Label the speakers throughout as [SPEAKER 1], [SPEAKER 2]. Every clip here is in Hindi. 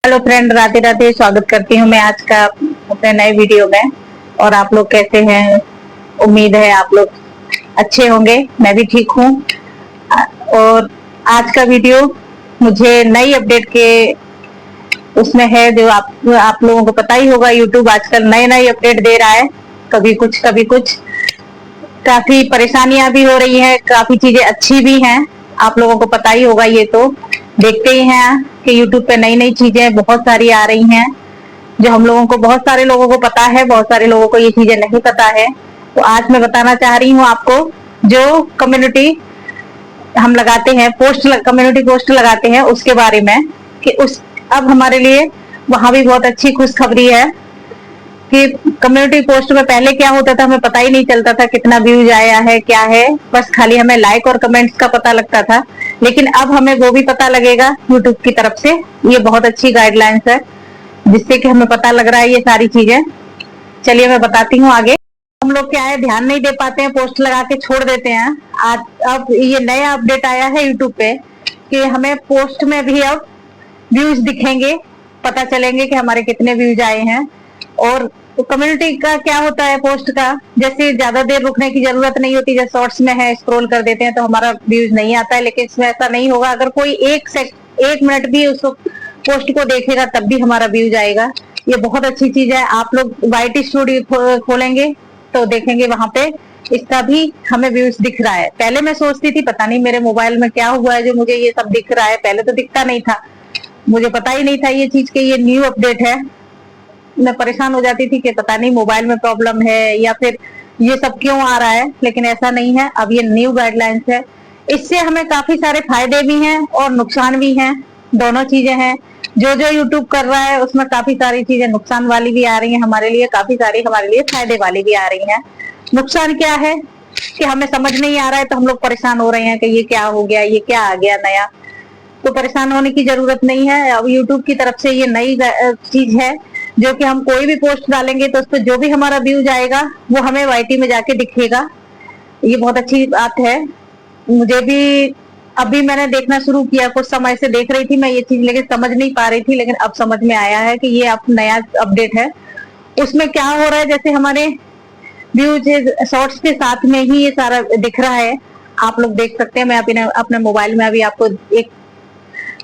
[SPEAKER 1] Hello friend, Radhe Radhe. स्वागत करती हूँ मैं आज का अपने नए वीडियो में। और आप लोग कैसे हैं? उम्मीद है आप लोग अच्छे होंगे। मैं भी ठीक हूँ। और आज का वीडियो मुझे नई अपडेट के उसमें है, जो आप लोगों को पता ही होगा, यूट्यूब आजकल नए नए अपडेट दे रहा है। कभी कुछ कभी कुछ। काफी परेशानियां भी हो रही है, काफी चीजें अच्छी भी हैं। आप लोगों को पता ही होगा, ये तो देखते ही हैं कि यूट्यूब पे नई नई चीजें बहुत सारी आ रही हैं, जो हम लोगों को, बहुत सारे लोगों को पता है, बहुत सारे लोगों को ये चीजें नहीं पता है। तो आज मैं बताना चाह रही हूँ आपको, जो कम्युनिटी हम लगाते हैं, कम्युनिटी पोस्ट लगाते हैं, उसके बारे में। कि उस अब हमारे लिए वहां भी बहुत अच्छी खुशखबरी है कि कम्युनिटी पोस्ट में पहले क्या होता था, हमें पता ही नहीं चलता था कितना व्यूज आया है, क्या है। बस खाली हमें लाइक और कमेंट्स का पता लगता था। लेकिन अब हमें वो भी पता लगेगा यूट्यूब की तरफ से। ये बहुत अच्छी गाइडलाइंस है, जिससे कि हमें पता लग रहा है ये सारी चीजें। चलिए मैं बताती हूँ आगे। हम लोग क्या है, ध्यान नहीं दे पाते हैं, पोस्ट लगा के छोड़ देते हैं। आज अब ये नया अपडेट आया है यूट्यूब पे कि हमें पोस्ट में भी अब व्यूज दिखेंगे, पता चलेंगे कि हमारे कितने व्यूज आए हैं। और कम्युनिटी का क्या होता है, पोस्ट का, जैसे ज्यादा देर रुकने की जरूरत नहीं होती। जैसे शॉर्ट्स में है, स्क्रॉल कर देते हैं तो हमारा व्यूज नहीं आता है। लेकिन इसमें ऐसा नहीं होगा। अगर कोई एक मिनट भी उस पोस्ट को देखेगा तब भी हमारा व्यूज आएगा। ये बहुत अच्छी चीज है। आप लोग वाईटी स्टूडियो खोलेंगे तो देखेंगे वहां पे इसका भी हमें व्यूज दिख रहा है। पहले मैं सोचती थी पता नहीं मेरे मोबाइल में क्या हुआ है जो मुझे ये सब दिख रहा है, पहले तो दिखता नहीं था। मुझे पता ही नहीं था ये चीज के, ये न्यू अपडेट है। मैं परेशान हो जाती थी कि पता नहीं मोबाइल में प्रॉब्लम है या फिर ये सब क्यों आ रहा है। लेकिन ऐसा नहीं है, अब ये न्यू गाइडलाइंस है। इससे हमें काफी सारे फायदे भी हैं और नुकसान भी हैं, दोनों चीजें हैं। जो जो यूट्यूब कर रहा है उसमें काफी सारी चीजें नुकसान वाली भी आ रही हैं हमारे लिए, काफी सारी हमारे लिए फायदे वाली भी आ रही हैं। नुकसान क्या है कि हमें समझ नहीं आ रहा है तो हम लोग परेशान हो रहे हैं कि ये क्या हो गया, ये क्या आ गया नया। तो परेशान होने की जरूरत नहीं है। अब यूट्यूब की तरफ से ये नई चीज है, जो कि हम कोई भी पोस्ट डालेंगे तो उस पर जो भी हमारा व्यूज आएगा वो हमें वाईटी में जाके दिखेगा। ये बहुत अच्छी बात है। मुझे भी अभी मैंने देखना शुरू किया, कुछ समय से देख रही थी मैं ये चीज, लेकिन समझ नहीं पा रही थी। लेकिन अब समझ में आया है कि ये अब नया अपडेट है। उसमें क्या हो रहा है, जैसे हमारे व्यूज शॉर्ट्स के साथ में ही ये सारा दिख रहा है। आप लोग देख सकते हैं। मैं अपने मोबाइल में अभी आपको एक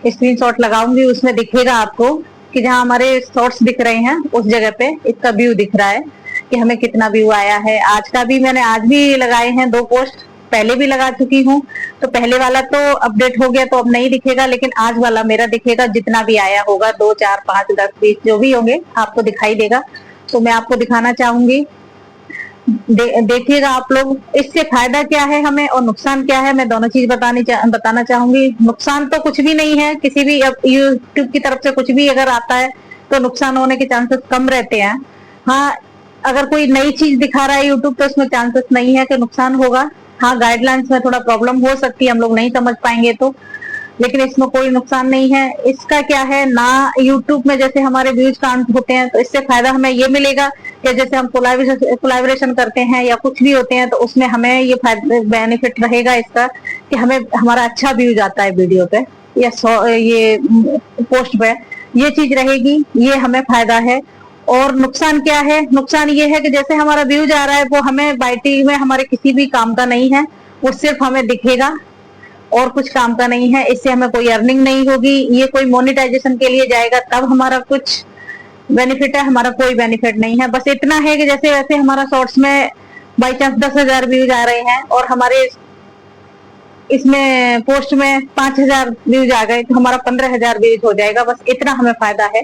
[SPEAKER 1] स्क्रीनशॉट लगाऊंगी, उसमें दिखेगा आपको कि जहां हमारे शॉर्ट्स दिख रहे हैं उस जगह पे इसका व्यू दिख रहा है कि हमें कितना व्यू आया है। आज का भी मैंने आज भी लगाए हैं 2 पोस्ट, पहले भी लगा चुकी हूँ। तो पहले वाला तो अपडेट हो गया तो अब नहीं दिखेगा, लेकिन आज वाला मेरा दिखेगा। जितना भी आया होगा, 2 4 5 10 20 जो भी होंगे आपको दिखाई देगा। तो मैं आपको दिखाना चाहूंगी, देखिएगा आप लोग। इससे फायदा क्या है हमें और नुकसान क्या है, मैं दोनों चीज बताना चाहूंगी। नुकसान तो कुछ भी नहीं है, किसी भी यूट्यूब की तरफ से कुछ भी अगर आता है तो नुकसान होने के चांसेस कम रहते हैं। हाँ, अगर कोई नई चीज दिखा रहा है यूट्यूब तो उसमें चांसेस नहीं है कि नुकसान होगा। हाँ, गाइडलाइंस में थोड़ा प्रॉब्लम हो सकती है, हम लोग नहीं समझ पाएंगे तो। लेकिन इसमें कोई नुकसान नहीं है। इसका क्या है ना, यूट्यूब में जैसे हमारे व्यूज काउंट होते हैं तो इससे फायदा हमें ये मिलेगा कि जैसे हम कोलैबोरेशन करते हैं या कुछ भी होते हैं तो उसमें हमें ये बेनिफिट रहेगा इसका कि हमें हमारा अच्छा व्यूज आता है वीडियो पे या ये पोस्ट पे, ये चीज रहेगी। ये हमें फायदा है। और नुकसान क्या है, नुकसान ये है कि जैसे हमारा व्यूज आ रहा है वो हमें वाईटी में हमारे किसी भी काम का नहीं है, वो सिर्फ हमें दिखेगा और कुछ काम का नहीं है। इससे हमें कोई अर्निंग नहीं होगी। ये कोई मोनेटाइजेशन के लिए जाएगा तब हमारा कुछ बेनिफिट है, हमारा कोई बेनिफिट नहीं है। बस इतना है कि जैसे वैसे हमारा शॉर्ट्स में बाई चांस 10,000 व्यूज आ रहे हैं और हमारे इसमें पोस्ट में 5,000 व्यूज आ गए तो हमारा 15,000 व्यूज हो जाएगा। बस इतना हमें फायदा है,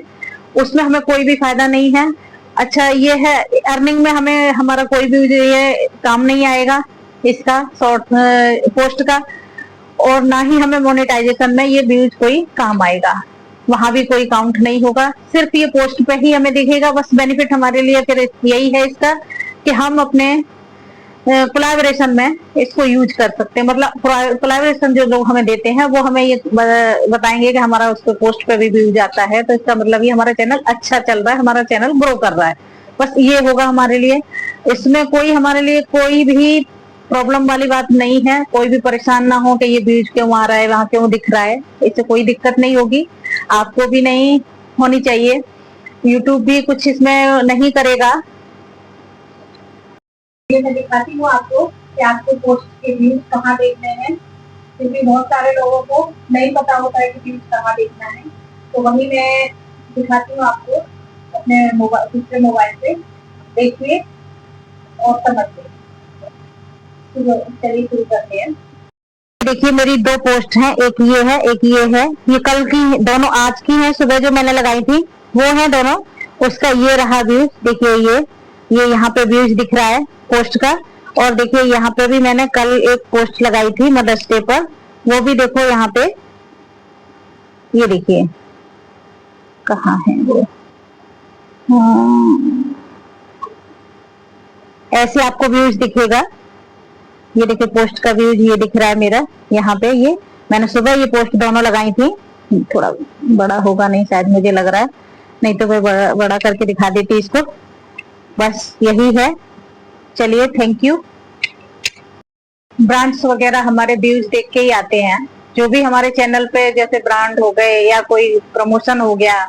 [SPEAKER 1] उसमें हमें कोई भी फायदा नहीं है। अच्छा ये है, अर्निंग में हमें हमारा कोई भी ये काम नहीं आएगा इसका, शॉर्ट पोस्ट का। और ना ही हमें मोनेटाइजेशन में ये व्यूज कोई काम आएगा, वहां भी कोई काउंट नहीं होगा। सिर्फ ये पोस्ट पे ही हमें दिखेगा। बस बेनिफिट हमारे लिए फिर यही है इसका कि हम अपने कोलैबोरेशन में इसको यूज कर सकते हैं। मतलब कोलैबोरेशन जो लोग हमें देते हैं वो हमें ये बताएंगे कि हमारा उसको पोस्ट पे भी व्यूज आता है, तो इसका मतलब ये हमारा चैनल अच्छा चल रहा है, हमारा चैनल ग्रो कर रहा है। बस ये होगा हमारे लिए। इसमें कोई हमारे लिए कोई भी प्रॉब्लम वाली बात नहीं है। कोई भी परेशान ना हो कि ये व्यूज क्यों आ रहा है, वहां क्यों दिख रहा है, इससे कोई दिक्कत नहीं होगी, आपको भी नहीं होनी चाहिए। यूट्यूब भी कुछ इसमें नहीं करेगा। ये मैं दिखाती हूँ आपको कि आपको पोस्ट के व्यूज कहाँ देखने हैं, क्योंकि बहुत सारे लोगों को नहीं पता होता है कि व्यूज कहाँ देखना है। तो वही मैं दिखाती हूँ आपको अपने दूसरे मोबाइल से, देखिए और समझिए। चलिए शुरू करते हैं। देखिए मेरी दो पोस्ट हैं, एक ये है एक ये है। ये कल की, दोनों आज की हैं, सुबह जो मैंने लगाई थी वो है दोनों। उसका ये रहा व्यूज, देखिए ये यहाँ पे व्यूज दिख रहा है पोस्ट का। और देखिए यहाँ पे भी मैंने कल एक पोस्ट लगाई थी मदर्स डे पर, वो भी देखो यहाँ पे, ये देखिए कहाँ है वो। ऐसे आपको व्यूज दिखेगा। ये देखिए पोस्ट का व्यूज ये दिख रहा है मेरा यहाँ पे। ये मैंने सुबह ये पोस्ट दोनों लगाई थी। थोड़ा बड़ा होगा नहीं शायद, मुझे लग रहा है, नहीं तो मैं बड़ा करके दिखा देती इसको। बस यही है। चलिए, थैंक यू। ब्रांड्स वगैरह हमारे व्यूज देख के ही आते हैं। जो भी हमारे चैनल पे जैसे ब्रांड हो गए या कोई प्रमोशन हो गया,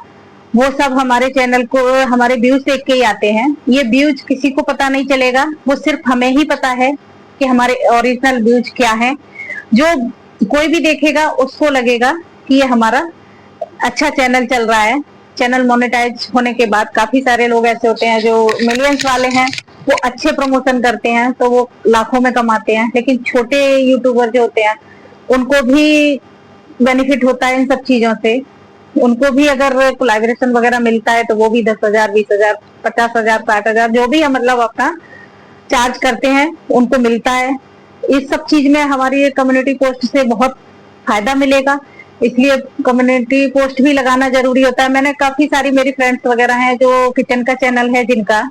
[SPEAKER 1] वो सब हमारे चैनल को, हमारे व्यूज देख के ही आते हैं। ये व्यूज किसी को पता नहीं चलेगा, वो सिर्फ हमें ही पता है कि हमारे ओरिजिनल व्यूज क्या है। जो कोई भी देखेगा उसको लगेगा कि ये हमारा अच्छा चैनल चल रहा है। चैनल मोनेटाइज होने के बाद काफी सारे लोग ऐसे होते हैं जो मिलियंस वाले हैं, वो अच्छे प्रमोशन करते हैं तो वो लाखों में कमाते हैं। लेकिन छोटे यूट्यूबर जो होते हैं उनको भी बेनिफिट होता है इन सब चीजों से। उनको भी अगर कोलैबोरेशन वगैरह मिलता है तो वो भी 10,000, 20,000, 50,000, 60,000 जो भी है, मतलब अपना चार्ज करते हैं, उनको मिलता है। इस सब चीज में हमारी कम्युनिटी पोस्ट से बहुत फायदा मिलेगा, इसलिए कम्युनिटी पोस्ट भी लगाना जरूरी होता है। मैंने काफी सारी, मेरी फ्रेंड्स वगैरह हैं जो किचन का चैनल है जिनका,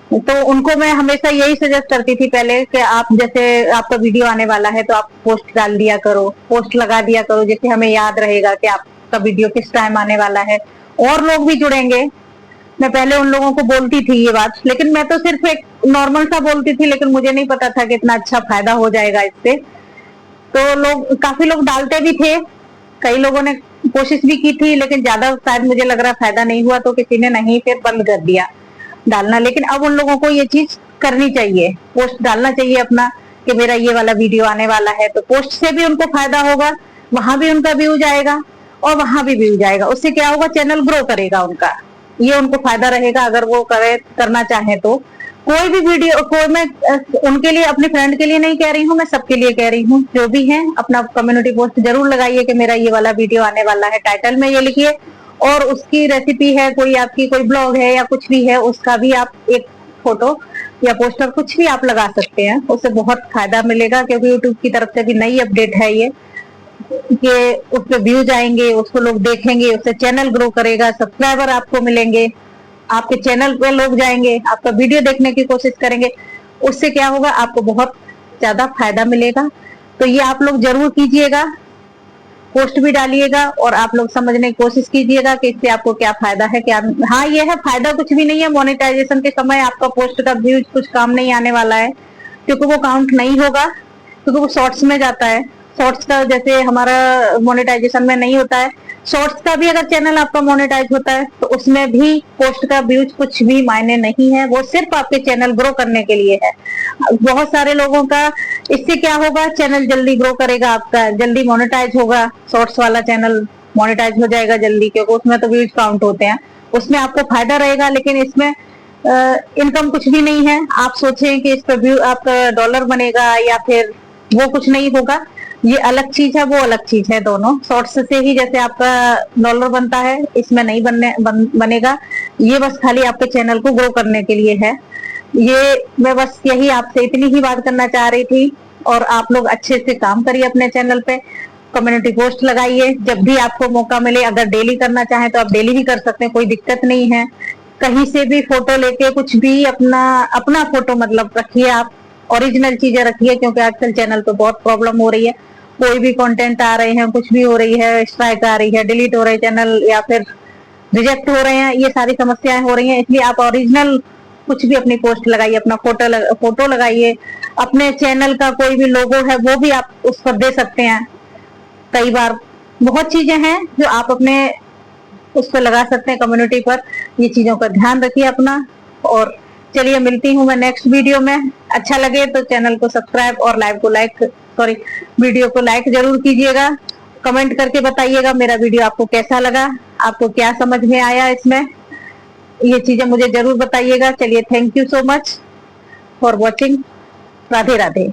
[SPEAKER 1] तो उनको मैं हमेशा यही सजेस्ट करती थी पहले कि आप जैसे आपका वीडियो आने वाला है तो आप पोस्ट डाल दिया करो, पोस्ट लगा दिया करो, जिससे हमें याद रहेगा कि आपका वीडियो किस टाइम आने वाला है, और लोग भी जुड़ेंगे। मैं पहले उन लोगों को बोलती थी ये बात, लेकिन मैं तो सिर्फ एक नॉर्मल सा बोलती थी, लेकिन मुझे नहीं पता था कि इतना अच्छा फायदा हो जाएगा इससे। तो लोग, काफी लोग डालते भी थे, कई लोगों ने कोशिश भी की थी, लेकिन ज्यादा शायद मुझे लग रहा फायदा नहीं हुआ, तो किसी ने नहीं फिर बंद कर दिया डालना। लेकिन अब उन लोगों को ये चीज करनी चाहिए, पोस्ट डालना चाहिए अपना कि मेरा ये वाला वीडियो आने वाला है। तो पोस्ट से भी उनको फायदा होगा, वहां भी उनका व्यू जाएगा और वहां भी व्यू जाएगा। उससे क्या होगा, चैनल ग्रो करेगा उनका, ये उनको फायदा रहेगा अगर वो करना चाहे तो। कोई भी वीडियो को मैं उनके लिए, अपने फ्रेंड के लिए नहीं कह रही हूँ, मैं सबके लिए कह रही हूँ। जो भी है अपना कम्युनिटी पोस्ट जरूर लगाइए कि मेरा ये वाला वीडियो आने वाला है, टाइटल में ये लिखिए, और उसकी रेसिपी है, कोई आपकी कोई ब्लॉग है या कुछ भी है, उसका भी आप एक फोटो या पोस्टर कुछ भी आप लगा सकते हैं। उससे बहुत फायदा मिलेगा, क्योंकि यूट्यूब की तरफ से भी नई अपडेट है ये, कि उस पर व्यूज आएंगे, उसको लोग देखेंगे, उससे चैनल ग्रो करेगा, सब्सक्राइबर आपको मिलेंगे, आपके चैनल पे लोग जाएंगे, आपका वीडियो देखने की कोशिश करेंगे। उससे क्या होगा, आपको बहुत ज्यादा फायदा मिलेगा। तो ये आप लोग जरूर कीजिएगा, पोस्ट भी डालिएगा और आप लोग समझने की कोशिश कीजिएगा कि इससे आपको क्या फायदा है, क्या। हाँ ये है, फायदा कुछ भी नहीं है। मोनेटाइजेशन के समय आपका पोस्ट का व्यूज कुछ काम नहीं आने वाला है, क्योंकि वो काउंट नहीं होगा, क्योंकि वो शॉर्ट्स में जाता है। शॉर्ट्स का जैसे हमारा मोनेटाइजेशन में नहीं होता है, शॉर्ट्स का भी अगर चैनल आपका मोनेटाइज होता है तो उसमें भी पोस्ट का व्यूज कुछ भी मायने नहीं है, वो सिर्फ आपके चैनल ग्रो करने के लिए है। बहुत सारे लोगों का इससे क्या होगा, चैनल जल्दी ग्रो करेगा, आपका जल्दी मोनेटाइज होगा, शॉर्ट्स वाला चैनल मोनेटाइज हो जाएगा जल्दी, क्योंकि उसमें तो व्यूज काउंट होते हैं, उसमें आपको फायदा रहेगा। लेकिन इसमें इनकम कुछ भी नहीं है। आप सोचें कि इस पर व्यू आपका डॉलर बनेगा या फिर, वो कुछ नहीं होगा। ये अलग चीज है, वो अलग चीज है। दोनों शॉर्ट्स से ही जैसे आपका डॉलर बनता है, इसमें नहीं बनेगा। ये बस खाली आपके चैनल को ग्रो करने के लिए है। ये मैं बस यही आपसे इतनी ही बात करना चाह रही थी। और आप लोग अच्छे से काम करिए अपने चैनल पे, कम्युनिटी पोस्ट लगाइए जब भी आपको मौका मिले। अगर डेली करना चाहें तो आप डेली भी कर सकते हैं, कोई दिक्कत नहीं है। कहीं से भी फोटो लेके कुछ भी अपना फोटो मतलब रखिए, आप ओरिजिनल चीजें रखिए, क्योंकि आजकल चैनल पे बहुत प्रॉब्लम हो रही है। कोई भी कंटेंट आ रहे हैं, कुछ भी हो रही है, स्ट्राइक आ रही है, डिलीट हो रहे हैं चैनल, या फिर रिजेक्ट हो रहे हैं, ये सारी समस्याएं हो रही हैं। इसलिए आप ओरिजिनल कुछ भी अपनी पोस्ट लगाइए, अपना फोटो लगाइए, अपने चैनल का कोई भी लोगो है वो भी आप उस पर दे सकते हैं। कई बार बहुत चीजें हैं जो आप अपने उस पर लगा सकते हैं, कम्युनिटी पर। ये चीजों का ध्यान रखिए अपना। और चलिए मिलती हूँ मैं नेक्स्ट वीडियो में। अच्छा लगे तो चैनल को सब्सक्राइब और वीडियो को लाइक जरूर कीजिएगा। कमेंट करके बताइएगा मेरा वीडियो आपको कैसा लगा, आपको क्या समझ में आया इसमें, ये चीजें मुझे जरूर बताइएगा। चलिए, thank you so much for watching. Radhe Radhe.